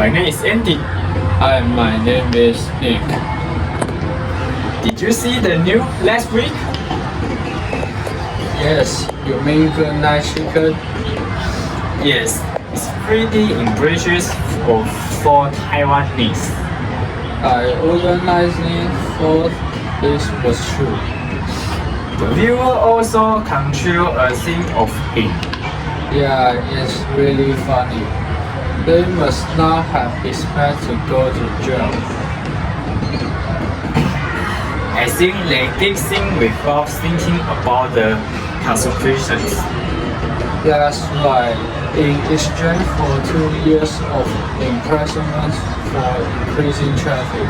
My name is Andy. Hi, my name is Nick. Did you see the new last week? Yes, you mean goodnight chicken? Yes, it's pretty impressive for Taiwanese. I organizing thought this was true. The viewer also control a scene of him. Yeah, it's really funny. They must not have expected to go to jail. I think they did things without thinking about the consequences. That's right. In exchange for 2 years of imprisonment for increasing traffic.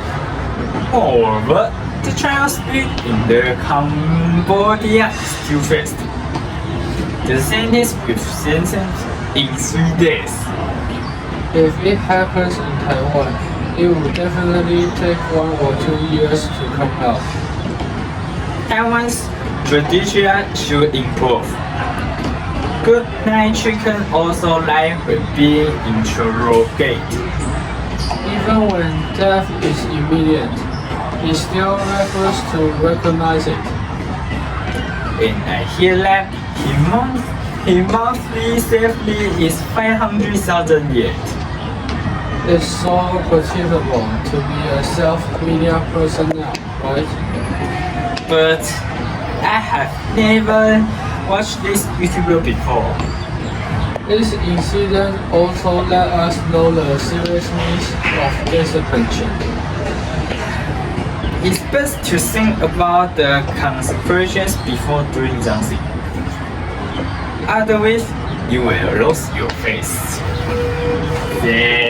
However, the trial speed in the Cambodia is too fast. The sentence will sentence in 3 days. If it happens in Taiwan, it will definitely take 1 or 2 years to come out. Taiwan's judicial should improve. Good night chicken also like will be interrogated. Even when death is immediate, he still refers to recognize it. And I hear that his monthly salary is 500,000 yet. It's so profitable to be a self-media person now, right? But I have never watched this YouTuber before. This incident also let us know the seriousness of discipline. It's best to think about the consequences before doing something. Otherwise, you will lose your face. Yeah.